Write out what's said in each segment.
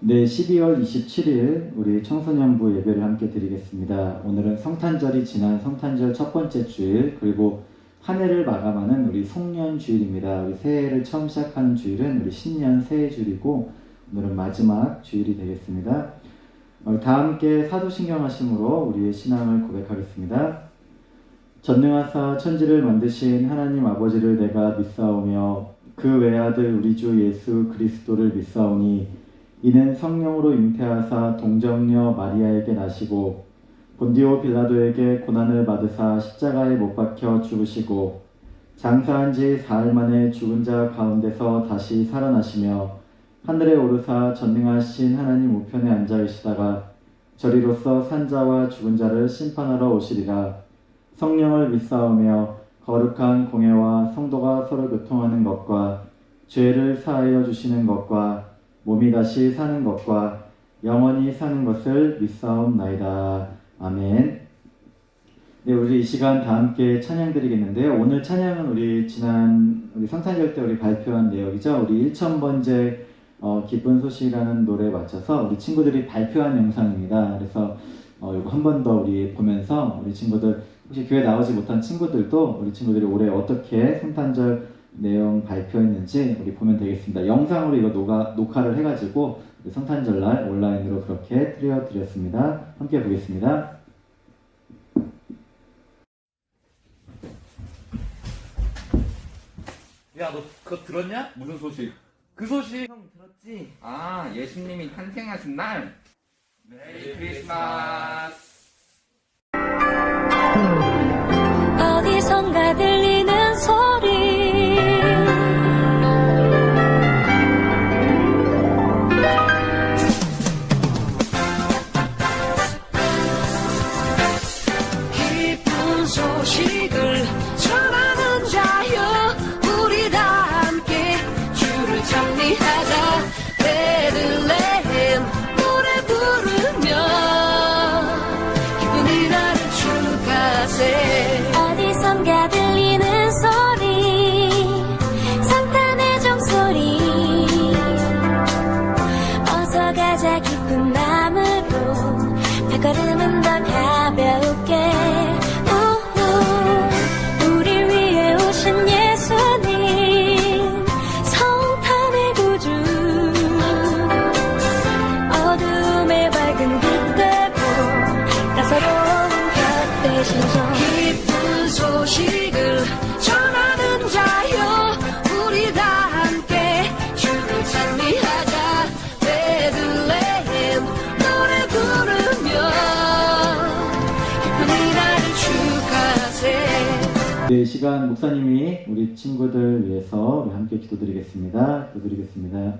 네, 12월 27일 우리 청소년부 예배를 함께 드리겠습니다. 오늘은 성탄절이 지난 성탄절 첫 번째 주일, 그리고 한 해를 마감하는 우리 송년 주일입니다. 우리 새해를 처음 시작하는 주일은 우리 신년 새해 주일이고, 오늘은 마지막 주일이 되겠습니다. 다 함께 사도신경하심으로 우리의 신앙을 고백하겠습니다. 전능하사 천지를 만드신 하나님 아버지를 내가 믿사오며 그 외아들 우리 주 예수 그리스도를 믿사오니 이는 성령으로 잉태하사 동정녀 마리아에게 나시고 본디오 빌라도에게 고난을 받으사 십자가에 못 박혀 죽으시고 장사한 지 사흘 만에 죽은 자 가운데서 다시 살아나시며 하늘에 오르사 전능하신 하나님 우편에 앉아 계시다가 저리로서 산자와 죽은 자를 심판하러 오시리라. 성령을 믿사오며 거룩한 공예와 성도가 서로 교통하는 것과 죄를 사하여 주시는 것과 몸이 다시 사는 것과 영원히 사는 것을 믿사옵나이다. 아멘. 네, 우리 이 시간 다 함께 찬양 드리겠는데요. 오늘 찬양은 우리 성탄절 때 우리 발표한 내용이죠. 우리 1000번째 기쁜 소식이라는 노래에 맞춰서 우리 친구들이 발표한 영상입니다. 그래서 이거 한 번 더 우리 보면서 우리 친구들, 혹시 교회 나오지 못한 친구들도 우리 친구들이 올해 어떻게 성탄절 내용 발표했는지 우리 보면 되겠습니다. 영상으로 이거 녹화를 해가지고 성탄절날 온라인으로 그렇게 틀어드렸습니다. 함께 보겠습니다. 야, 너 그거 들었냐? 무슨 소식? 그 소식 형 들었지? 아, 예수님이 탄생하신 날. 메리 크리스마스. 어디선가 들리는 소리 기쁜 소식을 전하는 자여 우리 다 함께 주를 찬미하자. 베들레헴 노래 부르며 기쁜 이날을 축하세. 어디선가 들리는 소리 성탄의 종소리 어서 가자 기쁜 마음으로 발걸음은 더 가볍게 우후 우리 위해 오신 예수님 성탄의 구주 어둠의 밝은 빛 되고 따사로운 것 되신 종 기쁜 소식을 전하는 자여 우리 다 함께 주를 찬미하자. 베들레헴 노래 부르며 기쁜 이날을 축하세. 이 시간 목사님이 우리 친구들 위해서 함께 기도드리겠습니다. 기도드리겠습니다.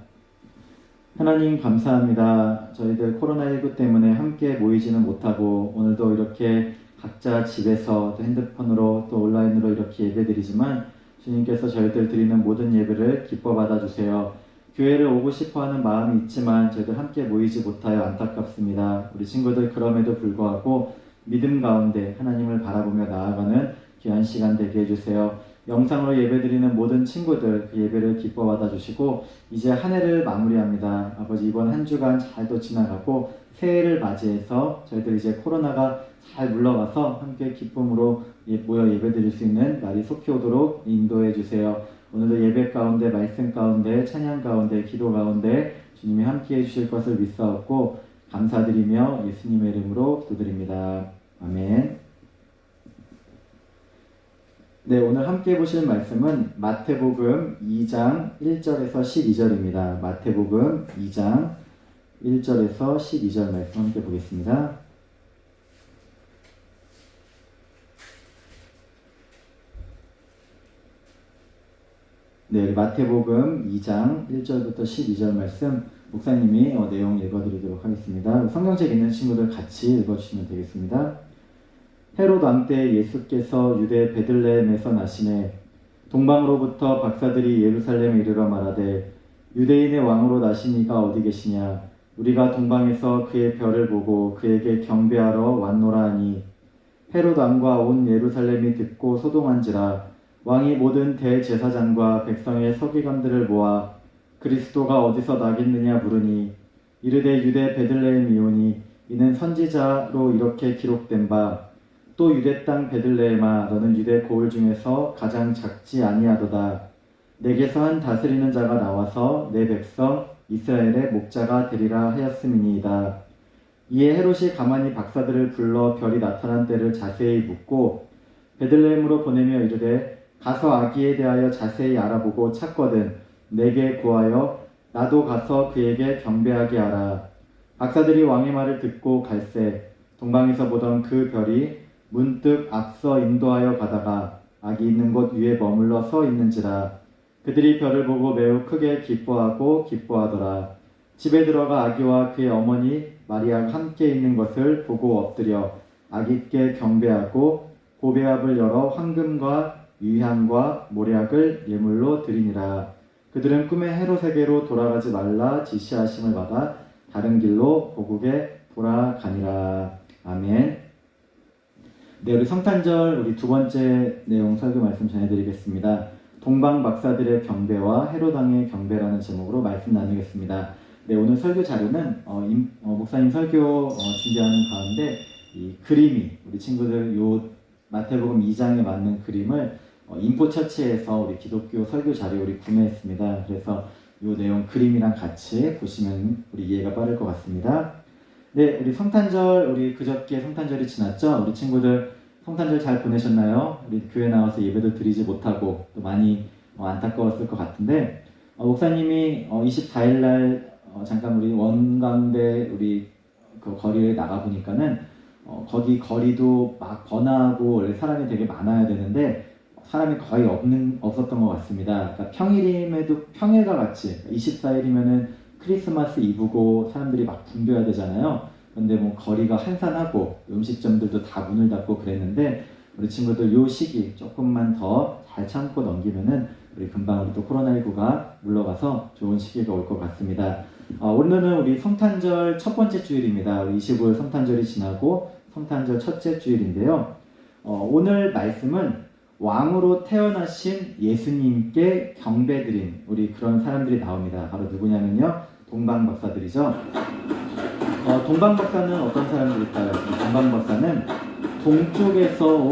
하나님 감사합니다. 저희들 코로나19 때문에 함께 모이지는 못하고 오늘도 이렇게 각자 집에서 또 핸드폰으로 또 온라인으로 이렇게 예배드리지만 주님께서 저희들 드리는 모든 예배를 기뻐 받아주세요. 교회를 오고 싶어하는 마음이 있지만 저희들 함께 모이지 못하여 안타깝습니다. 우리 친구들 그럼에도 불구하고 믿음 가운데 하나님을 바라보며 나아가는 귀한 시간 되게 해주세요. 영상으로 예배드리는 모든 친구들 그 예배를 기뻐 받아주시고 이제 한 해를 마무리합니다. 아버지 이번 한 주간 잘도 지나가고 새해를 맞이해서 저희들 이제 코로나가 잘 물러가서 함께 기쁨으로 모여 예배드릴 수 있는 날이 속히 오도록 인도해 주세요. 오늘도 예배 가운데 말씀 가운데 찬양 가운데 기도 가운데 주님이 함께 해주실 것을 믿사옵고 감사드리며 예수님의 이름으로 기도드립니다. 아멘. 네, 오늘 함께 보실 말씀은 마태복음 2장 1절에서 12절입니다. 마태복음 2장 1절에서 12절 말씀 함께 보겠습니다. 네, 마태복음 2장 1절부터 12절 말씀 목사님이 내용 읽어드리도록 하겠습니다. 성경책 있는 친구들 같이 읽어주시면 되겠습니다. 헤롯 왕 때 예수께서 유대 베들레헴에서 나시매 동방으로부터 박사들이 예루살렘에 이르러 말하되 유대인의 왕으로 나신 이가 어디 계시냐? 우리가 동방에서 그의 별을 보고 그에게 경배하러 왔노라 하니 헤롯 왕과 온 예루살렘이 듣고 소동한지라. 왕이 모든 대제사장과 백성의 서기관들을 모아 그리스도가 어디서 나겠느냐 물으니 이르되 유대 베들레헴이오니 이는 선지자로 이렇게 기록된 바 또 유대 땅 베들레헴아 너는 유대 고을 중에서 가장 작지 아니하도다. 내게서 한 다스리는 자가 나와서 내 백성 이스라엘의 목자가 되리라 하였음이니이다. 이에 헤롯이 가만히 박사들을 불러 별이 나타난 때를 자세히 묻고 베들레헴으로 보내며 이르되 가서 아기에 대하여 자세히 알아보고 찾거든 내게 구하여 나도 가서 그에게 경배하게 하라. 박사들이 왕의 말을 듣고 갈새 동방에서 보던 그 별이 문득 앞서 인도하여 가다가 아기 있는 곳 위에 머물러 서 있는지라. 그들이 별을 보고 매우 크게 기뻐하고 기뻐하더라. 집에 들어가 아기와 그의 어머니 마리아가 함께 있는 것을 보고 엎드려 아기께 경배하고 고배합을 열어 황금과 유향과 모략을 예물로 드리니라. 그들은 꿈에 헤롯에게로 돌아가지 말라 지시하심을 받아 다른 길로 고국에 돌아가니라. 아멘. 네, 우리 성탄절 우리 두 번째 내용 설교 말씀 전해드리겠습니다. 동방 박사들의 경배와 헤롯 왕의 경배라는 제목으로 말씀 나누겠습니다. 네, 오늘 설교 자료는 목사님 설교 준비하는 가운데 이 그림이 우리 친구들 요 마태복음 2장에 맞는 그림을 인포처치에서 우리 기독교 설교 자료 우리 구매했습니다. 그래서 요 내용 그림이랑 같이 보시면 우리 이해가 빠를 것 같습니다. 네, 우리 성탄절, 우리 그저께 성탄절이 지났죠? 우리 친구들 성탄절 잘 보내셨나요? 우리 교회 나와서 예배도 드리지 못하고 또 많이 안타까웠을 것 같은데 목사님이 24일날 잠깐 우리 원광대 우리 그 거리에 나가 보니까는 거기 거리도 막 번화하고 원래 사람이 되게 많아야 되는데 사람이 거의 없었던 것 같습니다. 그러니까 평일임에도 평일과 같이 24일이면은 크리스마스 이브고 사람들이 막 붐벼야 되잖아요. 근데 뭐 거리가 한산하고 음식점들도 다 문을 닫고 그랬는데 우리 친구들 요 시기 조금만 더 잘 참고 넘기면은 우리 금방 우리 또 코로나19가 물러가서 좋은 시기가 올 것 같습니다. 오늘은 우리 성탄절 첫 번째 주일입니다. 25일 성탄절이 지나고 성탄절 첫째 주일인데요. 오늘 말씀은 왕으로 태어나신 예수님께 경배드린 우리 그런 사람들이 나옵니다. 바로 누구냐면요. 동방박사들이죠. 동방박사는 어떤 사람들일까요? 동방박사는 동쪽에서 온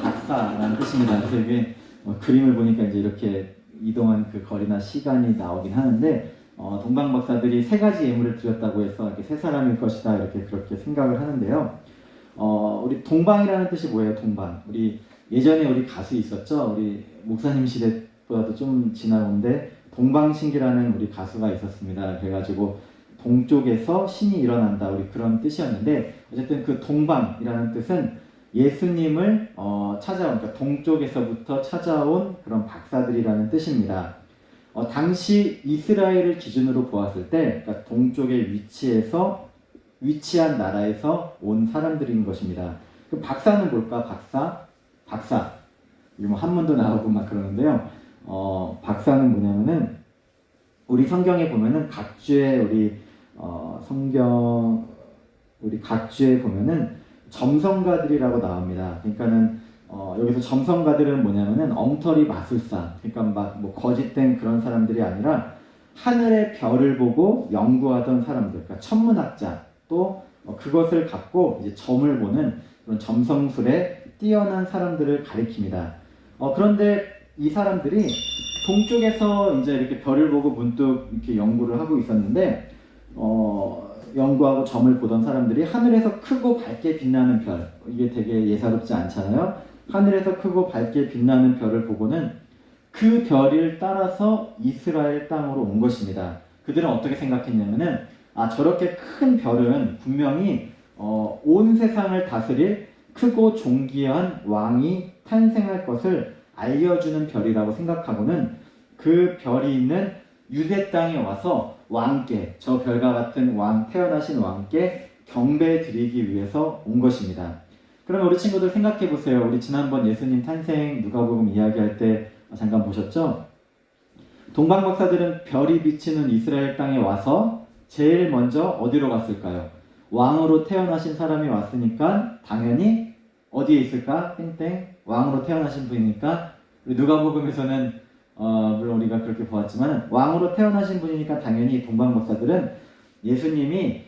박사라는 뜻입니다. 그래서 이게 그림을 보니까 이제 이렇게 이동한 그 거리나 시간이 나오긴 하는데 동방박사들이 세 가지 예물을 드렸다고 해서 이렇게 세 사람일 것이다 이렇게 그렇게 생각을 하는데요. 우리 동방이라는 뜻이 뭐예요? 동방. 우리 예전에 우리 가수 있었죠? 우리 목사님 시대보다도 좀 지나온데 동방신기라는 우리 가수가 있었습니다. 그래가지고 동쪽에서 신이 일어난다 우리 그런 뜻이었는데 어쨌든 그 동방이라는 뜻은 예수님을 찾아온 그러니까 동쪽에서부터 찾아온 그런 박사들이라는 뜻입니다. 당시 이스라엘을 기준으로 보았을 때 그러니까 동쪽에 위치한 나라에서 온 사람들인 것입니다. 그 박사는 뭘까? 박사. 이거 뭐 한문도 나오고 막 그러는데요. 박사는 뭐냐면은 우리 성경에 보면은 각주에 우리 성경 우리 각주에 보면은 점성가들이라고 나옵니다. 그러니까는 여기서 점성가들은 뭐냐면은 엉터리 마술사. 그러니까 막 뭐 거짓된 그런 사람들이 아니라 하늘의 별을 보고 연구하던 사람들. 그러니까 천문학자 또 그것을 갖고 이제 점을 보는 그런 점성술에 뛰어난 사람들을 가리킵니다. 그런데 이 사람들이 동쪽에서 이제 이렇게 별을 보고 문득 이렇게 연구를 하고 있었는데, 연구하고 점을 보던 사람들이 하늘에서 크고 밝게 빛나는 별, 이게 되게 예사롭지 않잖아요. 하늘에서 크고 밝게 빛나는 별을 보고는 그 별을 따라서 이스라엘 땅으로 온 것입니다. 그들은 어떻게 생각했냐면은, 저렇게 큰 별은 분명히 온 세상을 다스릴 크고 존귀한 왕이 탄생할 것을 알려주는 별이라고 생각하고는 그 별이 있는 유대 땅에 와서 왕께, 저 별과 같은 왕, 태어나신 왕께 경배 드리기 위해서 온 것입니다. 그러면 우리 친구들 생각해 보세요. 우리 지난번 예수님 탄생 누가복음 이야기할 때 잠깐 보셨죠? 동방박사들은 별이 비치는 이스라엘 땅에 와서 제일 먼저 어디로 갔을까요? 왕으로 태어나신 사람이 왔으니까 당연히 어디에 있을까? 땡땡. 왕으로 태어나신 분이니까 누가복음에서는 물론 우리가 그렇게 보았지만 왕으로 태어나신 분이니까 당연히 동방박사들은 예수님이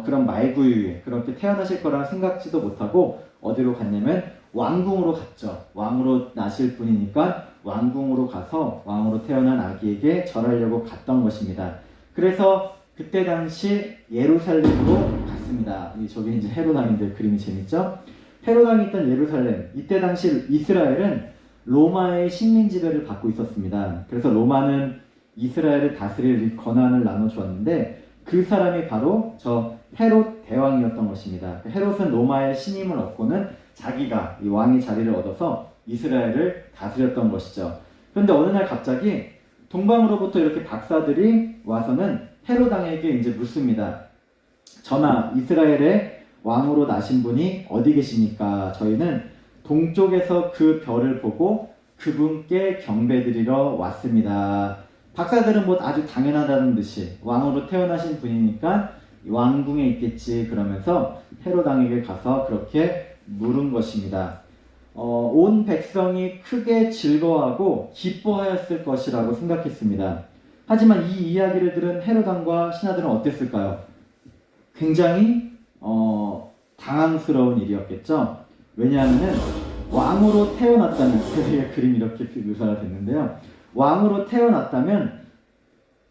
그런 말구유에 그렇게 태어나실 거라 생각지도 못하고 어디로 갔냐면 왕궁으로 갔죠. 왕으로 나실 분이니까 왕궁으로 가서 왕으로 태어난 아기에게 절하려고 갔던 것입니다. 그래서 그때 당시 예루살렘으로 갔습니다. 저기 이제 헤로당인데 그림이 재밌죠? 헤로당이 있던 예루살렘, 이때 당시 이스라엘은 로마의 식민 지배를 받고 있었습니다. 그래서 로마는 이스라엘을 다스릴 권한을 나눠주었는데 그 사람이 바로 저 헤롯 대왕이었던 것입니다. 헤롯은 로마의 신임을 얻고는 자기가 이 왕의 자리를 얻어서 이스라엘을 다스렸던 것이죠. 그런데 어느 날 갑자기 동방으로부터 이렇게 박사들이 와서는 헤롯 왕에게 이제 묻습니다. 전하, 이스라엘의 왕으로 나신 분이 어디 계십니까? 저희는 동쪽에서 그 별을 보고 그분께 경배드리러 왔습니다. 박사들은 뭐 아주 당연하다는 듯이 왕으로 태어나신 분이니까 왕궁에 있겠지 그러면서 헤롯 왕에게 가서 그렇게 물은 것입니다. 온 백성이 크게 즐거워하고 기뻐하였을 것이라고 생각했습니다. 하지만 이 이야기를 들은 헤롯 왕과 신하들은 어땠을까요? 굉장히 당황스러운 일이었겠죠. 왜냐하면 왕으로 태어났다면, 그래서 그림이 이렇게 묘사가 됐는데요. 왕으로 태어났다면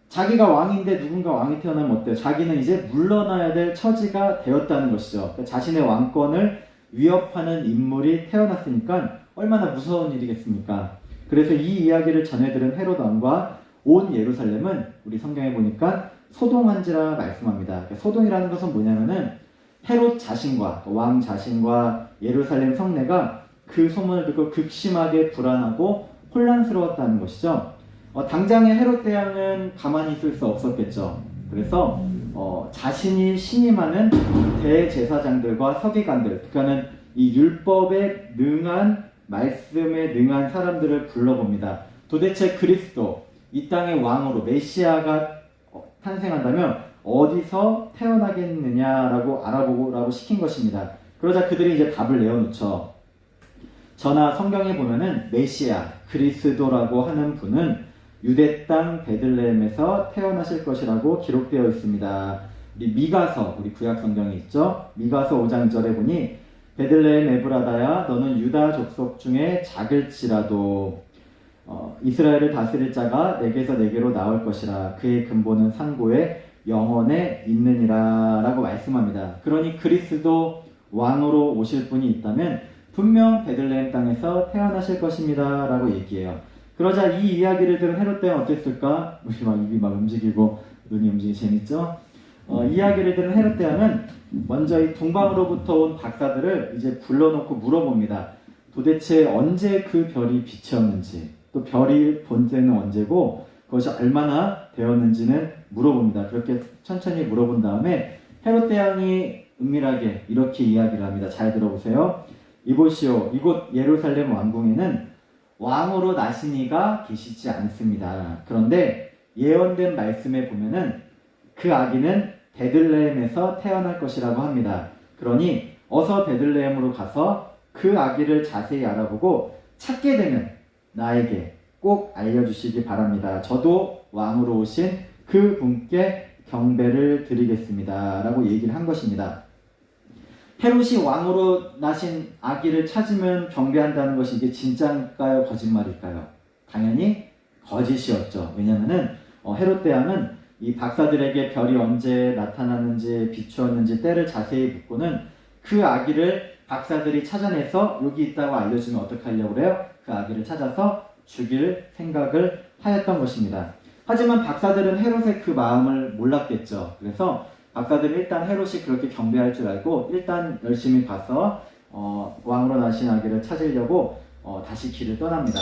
자기가 왕인데 누군가 왕이 태어나면 어때요? 자기는 이제 물러나야 될 처지가 되었다는 것이죠. 그러니까 자신의 왕권을 위협하는 인물이 태어났으니까 얼마나 무서운 일이겠습니까? 그래서 이 이야기를 전해들은 헤롯 왕과 온 예루살렘은 우리 성경에 보니까 소동한지라 말씀합니다. 그러니까 소동이라는 것은 뭐냐면은 헤롯 자신과 왕 자신과 예루살렘 성내가 그 소문을 듣고 극심하게 불안하고 혼란스러웠다는 것이죠. 당장의 헤롯 대왕은 가만히 있을 수 없었겠죠. 그래서 자신이 신임하는 대제사장들과 서기관들, 그러니까는 이 율법에 능한 말씀에 능한 사람들을 불러봅니다. 도대체 그리스도, 이 땅의 왕으로 메시아가 탄생한다면 어디서 태어나겠느냐라고 알아보라고 시킨 것입니다. 그러자 그들이 이제 답을 내어놓죠. 전하, 성경에 보면은 메시아, 그리스도라고 하는 분은 유대 땅 베들레헴에서 태어나실 것이라고 기록되어 있습니다. 우리 미가서, 우리 구약 성경에 있죠. 미가서 5장 2절에 보니 베들레헴 에브라다야 너는 유다 족속 중에 작을지라도 이스라엘을 다스릴 자가 내게서 내게로 나올 것이라 그의 근본은 상고에 영원에 있느니라 라고 말씀합니다. 그러니 그리스도 왕으로 오실 분이 있다면 분명 베들레헴 땅에서 태어나실 것입니다 라고 얘기해요. 그러자 이 이야기를 들은 헤롯 대왕은 어땠을까? 우리 막 입이 막 움직이고 눈이 움직이기 재밌죠? 이야기를 들은 헤롯 대왕은 먼저 이 동방으로부터 온 박사들을 이제 불러놓고 물어봅니다. 도대체 언제 그 별이 빛이었는지, 또 별이 본 때는 언제고 그것이 얼마나 되었는지는 물어봅니다. 그렇게 천천히 물어본 다음에 헤롯 대왕이 은밀하게 이렇게 이야기를 합니다. 잘 들어보세요. 이보시오, 이곳 예루살렘 왕궁에는 왕으로 나신 이가 계시지 않습니다. 그런데 예언된 말씀에 보면은 그 아기는 베들레헴에서 태어날 것이라고 합니다. 그러니 어서 베들레헴으로 가서 그 아기를 자세히 알아보고 찾게 되면 나에게 꼭 알려주시기 바랍니다. 저도 왕으로 오신 그 분께 경배를 드리겠습니다. 라고 얘기를 한 것입니다. 헤롯이 왕으로 나신 아기를 찾으면 경배한다는 것이 이게 진짜일까요? 거짓말일까요? 당연히 거짓이었죠. 왜냐면은 헤롯 대왕은 이 박사들에게 별이 언제 나타났는지 비추었는지 때를 자세히 묻고는 그 아기를 박사들이 찾아내서 여기 있다고 알려주면 어떻게 하려고 그래요? 그 아기를 찾아서 죽일 생각을 하였던 것입니다. 하지만 박사들은 헤롯의 그 마음을 몰랐겠죠. 그래서 박사들은 일단 헤롯이 그렇게 경배할 줄 알고 일단 열심히 가서 왕으로 나신 아기를 찾으려고 다시 길을 떠납니다.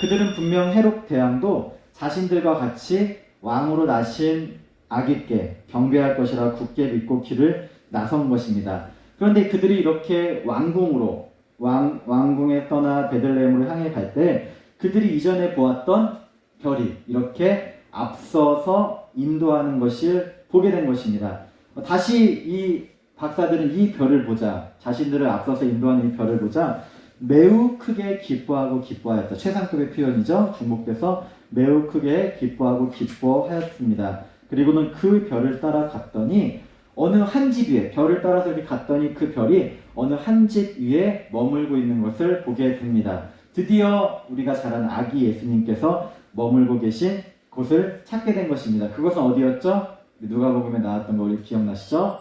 그들은 분명 헤롯 대왕도 자신들과 같이 왕으로 나신 아기께 경배할 것이라 굳게 믿고 길을 나선 것입니다. 그런데 그들이 이렇게 왕궁으로 왕궁에 떠나 베들레헴으로 향해 갈 때 그들이 이전에 보았던 별이 이렇게 앞서서 인도하는 것을 보게 된 것입니다. 다시 이 박사들은 이 별을 보자, 자신들을 앞서서 인도하는 이 별을 보자 매우 크게 기뻐하였다. 최상급의 표현이죠. 중복돼서 매우 크게 기뻐하였습니다. 그리고는 그 별을 따라 갔더니 어느 한 집 위에, 별을 따라서 이렇게 갔더니 그 별이 어느 한 집 위에 머물고 있는 것을 보게 됩니다. 드디어 우리가 잘 아는 아기 예수님께서 머물고 계신 곳을 찾게 된 것입니다. 그것은 어디였죠? 누가복음에 나왔던 거 우리 기억나시죠?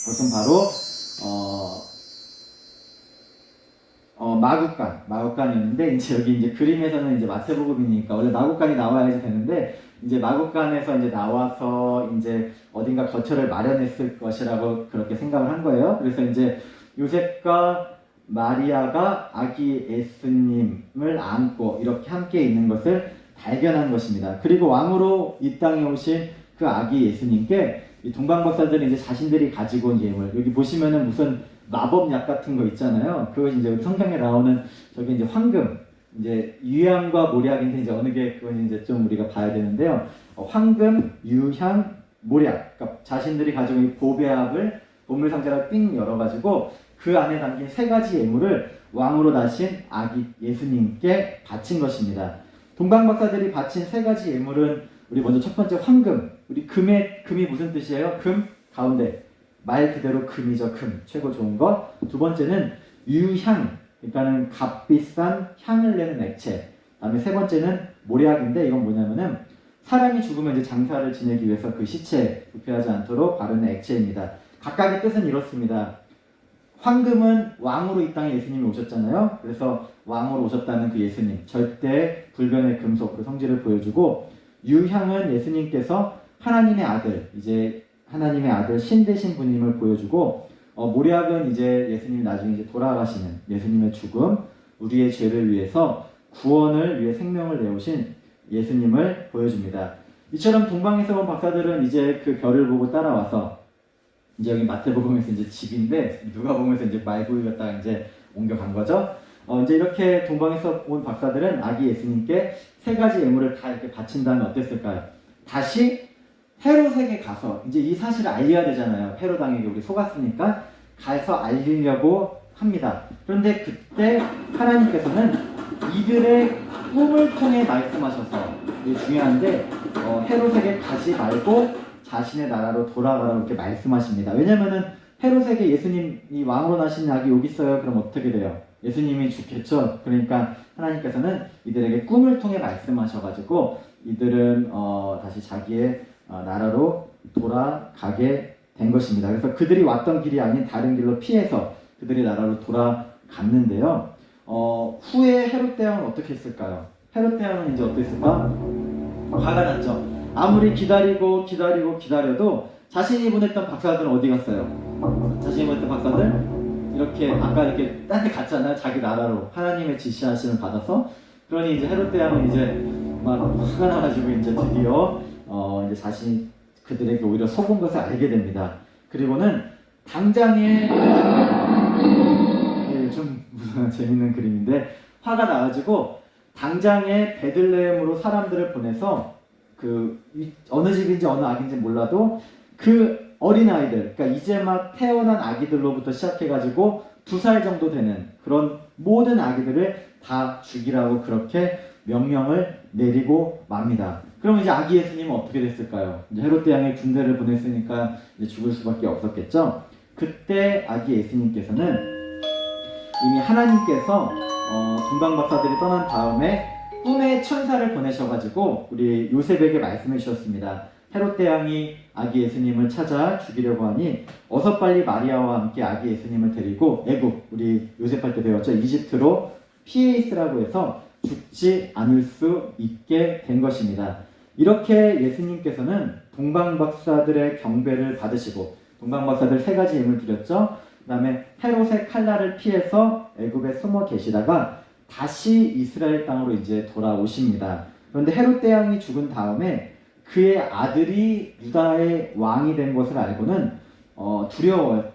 그것은 바로 마국간이었는데, 이제 여기 이제 그림에서는 이제 마태복음이니까 원래 마국간이 나와야지 되는데, 이제 마국간에서 이제 나와서 이제 어딘가 거처를 마련했을 것이라고 그렇게 생각을 한 거예요. 그래서 이제 요셉과 마리아가 아기 예수님을 안고 이렇게 함께 있는 것을 발견한 것입니다. 그리고 왕으로 이 땅에 오신 그 아기 예수님께 이 동방박사들은 이제 자신들이 가지고 온 예물, 여기 보시면은 무슨 마법약 같은 거 있잖아요. 그것이 이제 성경에 나오는 저기 이제 황금, 이제 유향과 모략인데 이제 어느 게 그건 이제 좀 우리가 봐야 되는데요. 황금, 유향, 모략, 그러니까 자신들이 가지고 이 보배합을 보물 상자를 삥 열어가지고 그 안에 담긴 세 가지 예물을 왕으로 나신 아기 예수님께 바친 것입니다. 동방박사들이 바친 세 가지 예물은 우리 먼저 첫 번째 황금, 우리 금이 무슨 뜻이에요? 금 가운데 말 그대로 금이죠. 금 최고 좋은 것. 두 번째는 유향, 그러니까는 값비싼 향을 내는 액체. 다음에 세 번째는 모략인데 이건 뭐냐면은 사람이 죽으면 이제 장사를 지내기 위해서 그 시체 부패하지 않도록 바르는 액체입니다. 각각의 뜻은 이렇습니다. 황금은 왕으로 이 땅에 예수님이 오셨잖아요. 그래서 왕으로 오셨다는 그 예수님, 절대 불변의 금속으로 성질을 보여주고, 유향은 예수님께서 하나님의 아들, 이제 하나님의 아들 신 되신 분임을 보여주고, 모략은 이제 예수님이 나중에 이제 돌아가시는 예수님의 죽음, 우리의 죄를 위해서 구원을 위해 생명을 내오신 예수님을 보여줍니다. 이처럼 동방에서 온 박사들은 이제 그 별을 보고 따라와서, 이제 여기 마태복음에서 이제 집인데 누가복음에서 이제 말구이였다가 이제 옮겨간 거죠. 이제 이렇게 동방에서 온 박사들은 아기 예수님께 세 가지 예물을 다 이렇게 바친 다음에 어땠을까요? 다시 헤롯에게 가서 이제 이 사실을 알려야 되잖아요. 헤롯 왕에게 우리 속았으니까 가서 알리려고 합니다. 그런데 그때 하나님께서는 이들의 꿈을 통해 말씀하셔서, 이게 중요한데 헤롯에게 가지 말고 자신의 나라로 돌아가라고 이렇게 말씀하십니다. 왜냐면은 헤롯에게 예수님이 왕으로 나신 아기 여기 있어요. 그럼 어떻게 돼요? 예수님이 죽겠죠. 그러니까 하나님께서는 이들에게 꿈을 통해 말씀하셔가지고 이들은 다시 자기의 나라로 돌아가게 된 것입니다. 그래서 그들이 왔던 길이 아닌 다른 길로 피해서 그들이 나라로 돌아갔는데요. 후에 헤롯 대왕은 어떻게 했을까요? 헤롯 대왕은 이제 어땠을까? 화가 났죠. 아무리 기다려도 자신이 보냈던 박사들은 어디 갔어요? 자신이 보냈던 박사들 이렇게 아까 이렇게 딴 데 갔잖아요. 자기 나라로 하나님의 지시하심을 받아서. 그러니 이제 헤롯 대왕은 이제 막 화가 나가지고 이제 드디어 이제 자신이 그들에게 오히려 속은 것을 알게 됩니다. 그리고는 당장에 좀 재밌는 그림인데, 화가 나가지고 당장에 베들레헴으로 사람들을 보내서 그 어느 집인지 어느 아기인지 몰라도 그 어린아이들, 그러니까 이제 막 태어난 아기들로부터 시작해가지고 2살 정도 되는 그런 모든 아기들을 다 죽이라고 그렇게 명령을 내리고 맙니다. 그럼 이제 아기 예수님은 어떻게 됐을까요? 이제 헤롯 대왕의 군대를 보냈으니까 이제 죽을 수밖에 없었겠죠. 그때 아기 예수님께서는 이미 하나님께서 동방박사들이 떠난 다음에 꿈에 천사를 보내셔가지고 우리 요셉에게 말씀해 주셨습니다. 헤롯 대왕이 아기 예수님을 찾아 죽이려고 하니 어서 빨리 마리아와 함께 아기 예수님을 데리고 애굽, 우리 요셉할 때 배웠죠, 이집트로 피해 있으라고 해서 죽지 않을 수 있게 된 것입니다. 이렇게 예수님께서는 동방박사들의 경배를 받으시고, 동방박사들 3가지 예물 드렸죠. 그 다음에 헤롯의 칼날을 피해서 애굽에 숨어 계시다가 다시 이스라엘 땅으로 이제 돌아오십니다. 그런데 헤롯 대왕이 죽은 다음에 그의 아들이 유다의 왕이 된 것을 알고는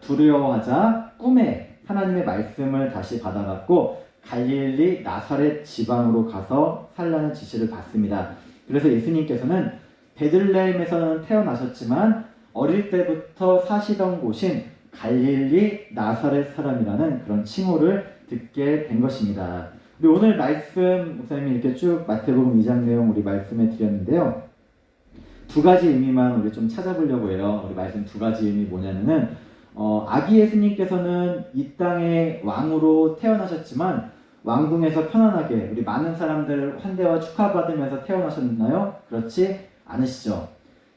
두려워하자 꿈에 하나님의 말씀을 다시 받아갖고 갈릴리 나사렛 지방으로 가서 살라는 지시를 받습니다. 그래서 예수님께서는 베들레헴에서는 태어나셨지만 어릴 때부터 사시던 곳인 갈릴리 나사렛 사람이라는 그런 칭호를 듣게 된 것입니다. 우리 오늘 말씀 목사님이 이렇게 쭉 마태복음 2장 내용 우리 말씀해 드렸는데요. 두 가지 의미만 우리 좀 찾아보려고 해요. 우리 말씀 두 가지 의미 뭐냐면은 아기 예수님께서는 이 땅의 왕으로 태어나셨지만 왕궁에서 편안하게 우리 많은 사람들 환대와 축하받으면서 태어나셨나요? 그렇지 않으시죠.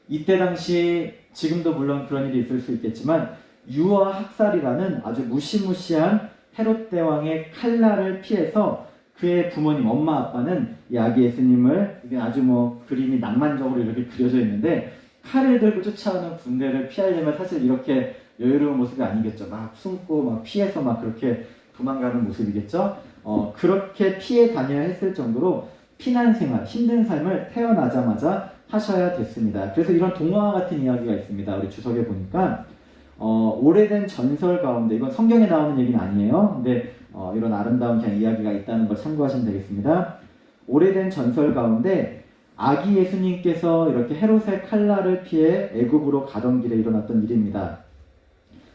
이때 당시 지금도 물론 그런 일이 있을 수 있겠지만 유아 학살이라는 아주 무시무시한 헤롯 대왕의 칼날을 피해서 그의 부모님 엄마 아빠는 이 아기 예수님을 이게 아주 그림이 낭만적으로 이렇게 그려져 있는데 칼을 들고 쫓아오는 군대를 피하려면 사실 이렇게 여유로운 모습이 아니겠죠. 막 숨고 막 피해서 막 그렇게 도망가는 모습이겠죠. 그렇게 피해 다녀야 했을 정도로 피난 생활, 힘든 삶을 태어나자마자 하셔야 됐습니다. 그래서 이런 동화와 같은 이야기가 있습니다. 우리 주석에 보니까 오래된 전설 가운데, 이건 성경에 나오는 얘기는 아니에요. 근데 이런 아름다운 그냥 이야기가 있다는 걸 참고하시면 되겠습니다. 오래된 전설 가운데 아기 예수님께서 이렇게 헤롯의 칼날을 피해 애굽으로 가던 길에 일어났던 일입니다.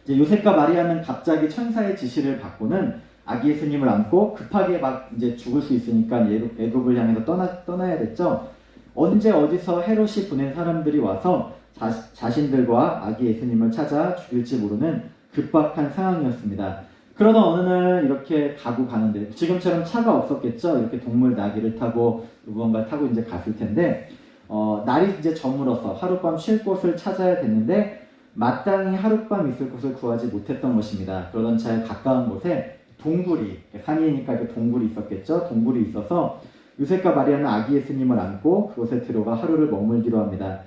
이제 요셉과 마리아는 갑자기 천사의 지시를 받고는 아기 예수님을 안고 급하게 막 이제 죽을 수 있으니까 애굽을 향해서 떠나야 됐죠. 언제 어디서 헤롯이 보낸 사람들이 와서 자신들과 아기 예수님을 찾아 죽일지 모르는 급박한 상황이었습니다. 그러던 어느 날 이렇게 가는데 지금처럼 차가 없었겠죠. 이렇게 동물 나귀를 타고 무언가 타고 이제 갔을 텐데 날이 이제 저물어서 하룻밤 쉴 곳을 찾아야 됐는데 마땅히 하룻밤 있을 곳을 구하지 못했던 것입니다. 그러던 차에 가까운 곳에 동굴이, 산이니까 이렇게 동굴이 있었겠죠. 동굴이 있어서 요셉과 마리아는 아기 예수님을 안고 그곳에 들어가 하루를 머물기로 합니다.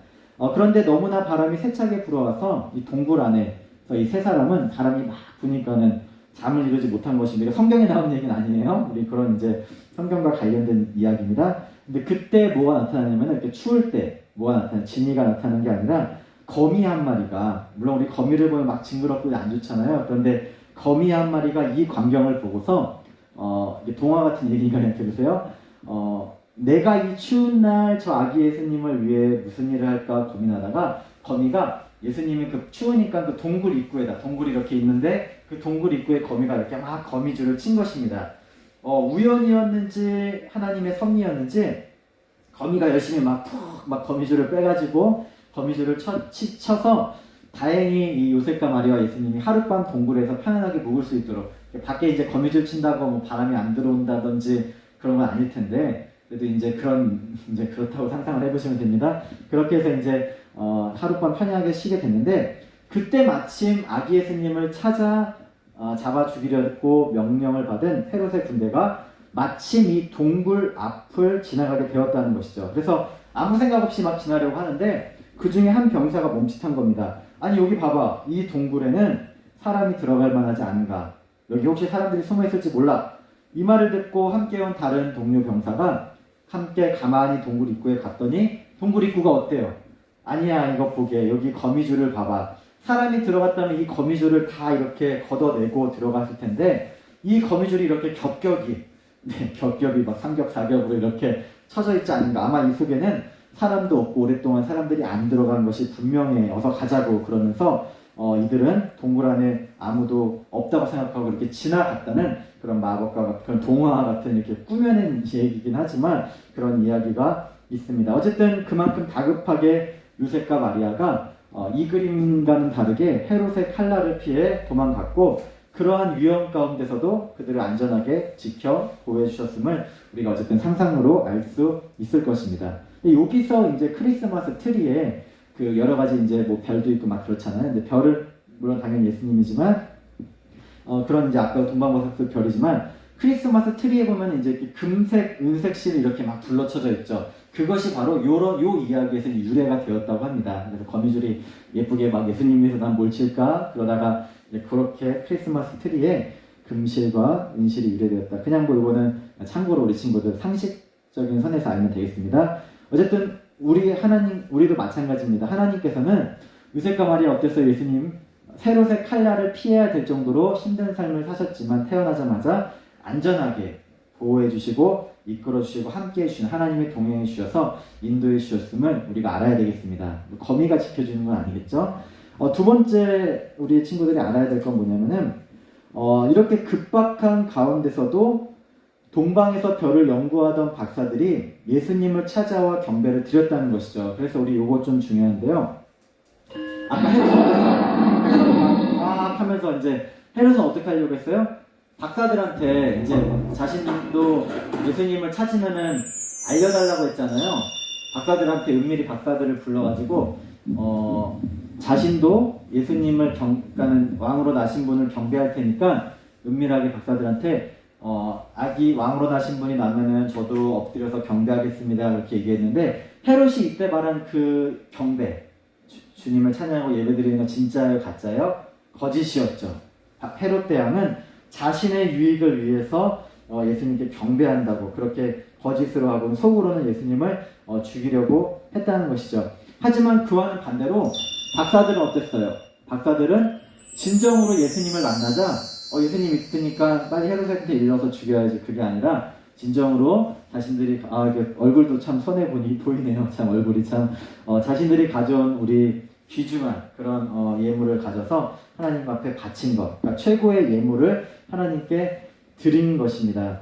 그런데 너무나 바람이 세차게 불어와서 이 동굴 안에서 이 세 사람은 바람이 막 부니까는 잠을 이루지 못한 것입니다. 성경에 나온 얘기는 아니에요. 우리 그런 이제 성경과 관련된 이야기입니다. 근데 그때 뭐가 나타나냐면 이렇게 추울 때 진이가 나타나는 게 아니라 거미 한 마리가, 물론 우리 거미를 보면 막 징그럽고 안 좋잖아요. 그런데 거미 한 마리가 이 광경을 보고서 동화 같은 얘기가 그냥 들으세요. 내가 이 추운 날 저 아기 예수님을 위해 무슨 일을 할까 고민하다가 거미가 예수님이 그 추우니까 그 동굴 입구에다, 동굴이 이렇게 있는데 그 동굴 입구에 거미가 이렇게 막 거미줄을 친 것입니다. 우연이었는지 하나님의 섭리였는지 거미가 열심히 막 거미줄을 빼가지고 거미줄을 쳐서 다행히 이 요셉과 마리아와 예수님이 하룻밤 동굴에서 편안하게 묵을 수 있도록, 밖에 이제 거미줄 친다고 바람이 안 들어온다든지 그런 건 아닐 텐데 그래도 이제 그렇다고 상상을 해보시면 됩니다. 그렇게 해서 이제 하룻밤 편하게 쉬게 됐는데 그때 마침 아기 예수님을 잡아 죽이려고 명령을 받은 헤롯의 군대가 마침 이 동굴 앞을 지나가게 되었다는 것이죠. 그래서 아무 생각 없이 막 지나려고 하는데 그 중에 한 병사가 멈칫한 겁니다. 아니 여기 봐봐, 이 동굴에는 사람이 들어갈 만하지 않은가, 여기 혹시 사람들이 숨어 있을지 몰라. 이 말을 듣고 함께 온 다른 동료 병사가 함께 가만히 동굴 입구에 갔더니 동굴 입구가 어때요? 아니야, 이거 보게, 여기 거미줄을 봐봐. 사람이 들어갔다면 이 거미줄을 다 이렇게 걷어내고 들어갔을 텐데 이 거미줄이 이렇게 겹겹이 막 삼겹사겹으로 이렇게 쳐져 있지 않은가. 아마 이 속에는 사람도 없고 오랫동안 사람들이 안 들어간 것이 분명해. 어서 가자고 그러면서 이들은 동굴 안에 아무도 없다고 생각하고 이렇게 지나갔다는 그런 마법과 그런 동화 같은 이렇게 꾸며낸 얘기이긴 하지만 그런 이야기가 있습니다. 어쨌든 그만큼 다급하게 요셉과 마리아가 이 그림과는 다르게 헤롯의 칼날을 피해 도망갔고 그러한 위험 가운데서도 그들을 안전하게 지켜 보호해 주셨음을 우리가 어쨌든 상상으로 알 수 있을 것입니다. 여기서 이제 크리스마스 트리에 그 여러 가지 이제 뭐 별도 있고 막 그렇잖아요. 근데 별을 물론 당연히 예수님이지만 그런 이제 아까 동방보살도 별이지만 크리스마스 트리에 보면 이제 이렇게 금색, 은색 실이 이렇게 막 둘러쳐져 있죠. 그것이 바로 요 이야기에서 유래가 되었다고 합니다. 그래서 거미줄이 예쁘게 막 예수님 위해서 난 뭘 칠까? 그러다가 이제 그렇게 크리스마스 트리에 금실과 은실이 유래되었다. 그냥 뭐 이거는 참고로 우리 친구들 상식적인 선에서 알면 되겠습니다. 어쨌든 우리도 마찬가지입니다. 하나님께서는 요셉과 마리아 어땠어요? 예수님 헤롯의 칼날을 피해야 될 정도로 힘든 삶을 사셨지만 태어나자마자 안전하게 보호해 주시고 이끌어 주시고 함께 해주신 하나님의 동행해 주셔서 인도해 주셨음을 우리가 알아야 되겠습니다. 거미가 지켜주는 건 아니겠죠? 두 번째 우리 친구들이 알아야 될 건 뭐냐면은 이렇게 급박한 가운데서도 동방에서 별을 연구하던 박사들이 예수님을 찾아와 경배를 드렸다는 것이죠. 그래서 우리 요거 좀 중요한데요. 아까 헤롯은 막 하면서 이제 헤롯은 어떻게 하려고 했어요? 박사들한테 이제 자신도 예수님을 찾으면은 알려달라고 했잖아요. 박사들한테 은밀히 박사들을 불러가지고 자신도 예수님을 그러니까는 왕으로 나신 분을 경배할 테니까 은밀하게 박사들한테 아기 왕으로 나신 분이 나면은 저도 엎드려서 경배하겠습니다 그렇게 얘기했는데 헤롯이 이때 말한 그 경배 주님을 찬양하고 예배드리는 건 진짜예요 가짜예요? 거짓이었죠. 헤롯 대왕은 자신의 유익을 위해서 예수님께 경배한다고 그렇게 거짓으로 하고 속으로는 예수님을 죽이려고 했다는 것이죠. 하지만 그와는 반대로 박사들은 어땠어요? 박사들은 진정으로 예수님을 만나자 예수님 있으니까 빨리 헤롯한테 일러서 죽여야지 그게 아니라 진정으로 자신들이 얼굴도 참 손해보니 보이네요. 참 얼굴이 참 자신들이 가져온 우리 귀중한 그런 예물을 가져서 하나님 앞에 바친 것 그러니까 최고의 예물을 하나님께 드린 것입니다.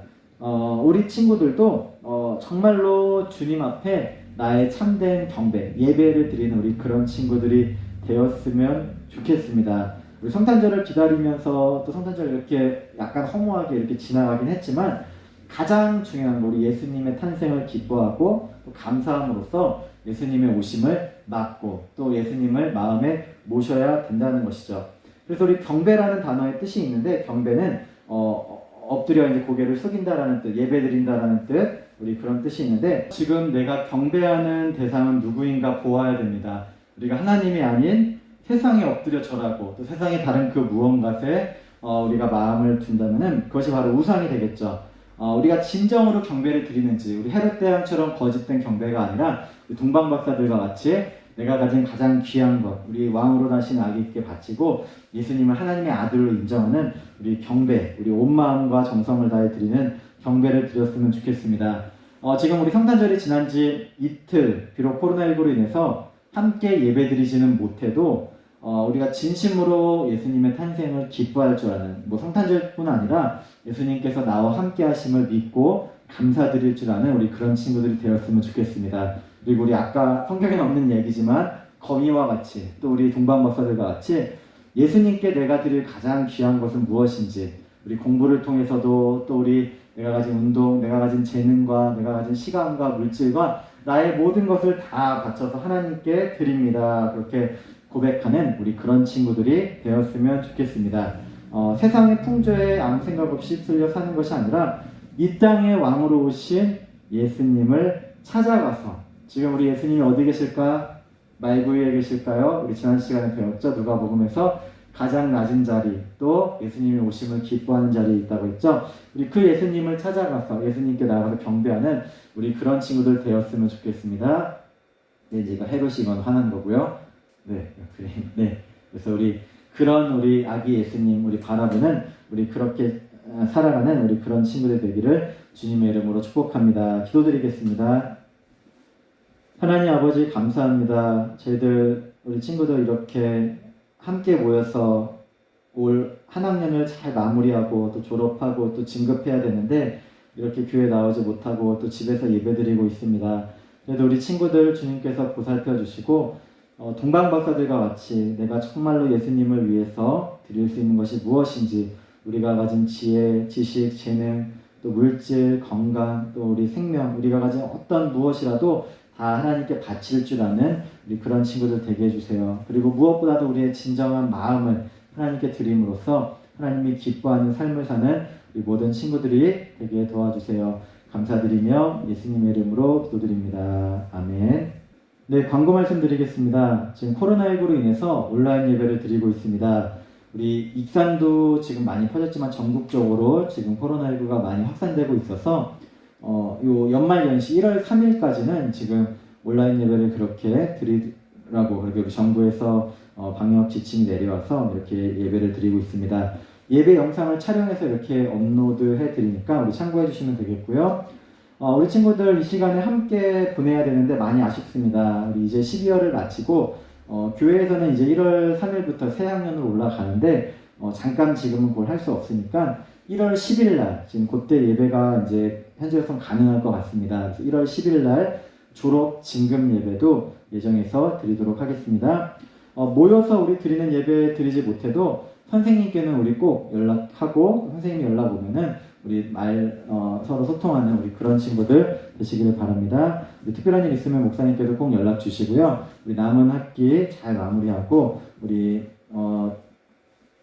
우리 친구들도 정말로 주님 앞에 나의 참된 경배, 예배를 드리는 우리 그런 친구들이 되었으면 좋겠습니다. 우리 성탄절을 기다리면서 또 성탄절 이렇게 약간 허무하게 이렇게 지나가긴 했지만 가장 중요한 거 우리 예수님의 탄생을 기뻐하고 또 감사함으로써 예수님의 오심을 맞고 또 예수님을 마음에 모셔야 된다는 것이죠. 그래서 우리 경배라는 단어의 뜻이 있는데 경배는 엎드려 이제 고개를 숙인다라는 뜻, 예배드린다라는 뜻, 우리 그런 뜻이 있는데 지금 내가 경배하는 대상은 누구인가 보아야 됩니다. 우리가 하나님이 아닌 세상에 엎드려 절하고 또 세상의 다른 그 무언가에 우리가 마음을 둔다면은 그것이 바로 우상이 되겠죠. 우리가 진정으로 경배를 드리는지 우리 헤롯 대왕처럼 거짓된 경배가 아니라 동방 박사들과 같이 내가 가진 가장 귀한 것, 우리 왕으로 나신 아기께 바치고 예수님을 하나님의 아들로 인정하는 우리 경배, 우리 온 마음과 정성을 다해 드리는 경배를 드렸으면 좋겠습니다. 지금 우리 성탄절이 지난 지 이틀, 비록 코로나19로 인해서 함께 예배드리지는 못해도 우리가 진심으로 예수님의 탄생을 기뻐할 줄 아는 성탄절뿐 아니라 예수님께서 나와 함께 하심을 믿고 감사드릴 줄 아는 우리 그런 친구들이 되었으면 좋겠습니다. 그리고 우리 아까 성경에는 없는 얘기지만 거미와 같이 또 우리 동방박사들과 같이 예수님께 내가 드릴 가장 귀한 것은 무엇인지 우리 공부를 통해서도 또 우리 내가 가진 운동, 내가 가진 재능과 내가 가진 시간과 물질과 나의 모든 것을 다 바쳐서 하나님께 드립니다. 그렇게 고백하는 우리 그런 친구들이 되었으면 좋겠습니다. 세상의 풍조에 아무 생각 없이 휩쓸려 사는 것이 아니라 이 땅의 왕으로 오신 예수님을 찾아가서 지금 우리 예수님이 어디 계실까? 말구유에 계실까요? 우리 지난 시간에 배웠죠? 누가복음에서 가장 낮은 자리 또 예수님이 오심을 기뻐하는 자리에 있다고 했죠? 우리 그 예수님을 찾아가서 예수님께 나가서 경배하는 우리 그런 친구들 되었으면 좋겠습니다. 네, 이제 이거 헤롯이 이건 화난 거고요. 네. 그래서 우리 그런 우리 아기 예수님 우리 바라보는 우리 그렇게 살아가는 우리 그런 친구들 되기를 주님의 이름으로 축복합니다. 기도드리겠습니다. 하나님 아버지 감사합니다. 저희들 우리 친구들 이렇게 함께 모여서 올 한 학년을 잘 마무리하고 또 졸업하고 또 진급해야 되는데 이렇게 교회 나오지 못하고 또 집에서 예배드리고 있습니다. 그래도 우리 친구들 주님께서 보살펴 주시고 동방박사들과 같이 내가 정말로 예수님을 위해서 드릴 수 있는 것이 무엇인지 우리가 가진 지혜, 지식, 재능, 또 물질, 건강, 또 우리 생명, 우리가 가진 어떤 무엇이라도 다 하나님께 바칠 줄 아는 우리 그런 친구들 되게 해주세요. 그리고 무엇보다도 우리의 진정한 마음을 하나님께 드림으로써 하나님이 기뻐하는 삶을 사는 우리 모든 친구들이 되게 도와주세요. 감사드리며 예수님의 이름으로 기도드립니다. 아멘. 네, 광고 말씀드리겠습니다. 지금 코로나19로 인해서 온라인 예배를 드리고 있습니다. 우리 익산도 지금 많이 퍼졌지만 전국적으로 지금 코로나19가 많이 확산되고 있어서 요 연말 연시 1월 3일까지는 지금 온라인 예배를 그렇게 드리라고 그렇게 우리 정부에서 방역 지침이 내려와서 이렇게 예배를 드리고 있습니다. 예배 영상을 촬영해서 이렇게 업로드해 드리니까 우리 참고해 주시면 되겠고요. 우리 친구들 이 시간에 함께 보내야 되는데 많이 아쉽습니다. 우리 이제 12월을 마치고 교회에서는 이제 1월 3일부터 새 학년으로 올라가는데 잠깐 지금은 그걸 할 수 없으니까 1월 10일 날 지금 그때 예배가 이제 현재로선 가능할 것 같습니다. 그래서 1월 10일 날 졸업 진급 예배도 예정해서 드리도록 하겠습니다. 모여서 우리 드리는 예배 드리지 못해도 선생님께는 우리 꼭 연락하고 선생님이 연락 오면은 우리 서로 소통하는 우리 그런 친구들 되시기를 바랍니다. 특별한 일 있으면 목사님께도 꼭 연락 주시고요. 우리 남은 학기 잘 마무리하고 우리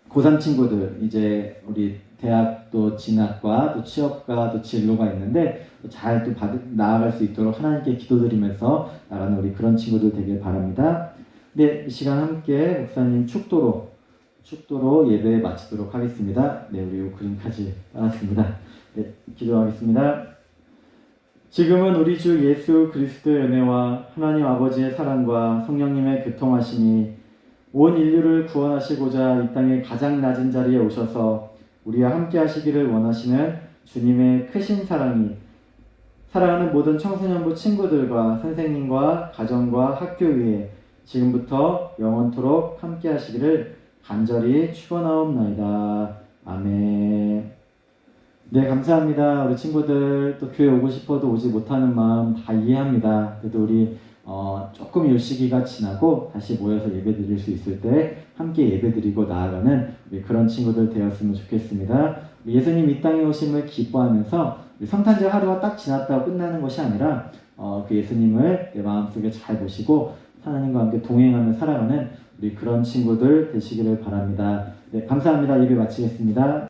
고3 친구들 이제 우리 대학도 진학과 또 취업과 또 진로가 있는데 잘 또 나아갈 수 있도록 하나님께 기도드리면서 나가는 우리 그런 친구들 되길 바랍니다. 네, 이 시간 함께 목사님 축도로 예배 마치도록 하겠습니다. 네, 우리 그림까지 따랐습니다. 네, 기도하겠습니다. 지금은 우리 주 예수 그리스도의 은혜와 하나님 아버지의 사랑과 성령님의 교통하심이 온 인류를 구원하시고자 이 땅의 가장 낮은 자리에 오셔서 우리와 함께 하시기를 원하시는 주님의 크신 사랑이 사랑하는 모든 청소년부 친구들과 선생님과 가정과 학교 위에 지금부터 영원토록 함께 하시기를 간절히 축원하옵나이다. 아멘. 네, 감사합니다. 우리 친구들 또 교회 오고 싶어도 오지 못하는 마음 다 이해합니다. 그래도 우리 조금 요 시기가 지나고 다시 모여서 예배 드릴 수 있을 때 함께 예배 드리고 나아가는 우리 그런 친구들 되었으면 좋겠습니다. 예수님 이 땅에 오심을 기뻐하면서 우리 성탄절 하루가 딱 지났다고 끝나는 것이 아니라 그 예수님을 내 마음속에 잘 모시고 하나님과 함께 동행하며 살아가는 우리 그런 친구들 되시기를 바랍니다. 네, 감사합니다. 예배 마치겠습니다.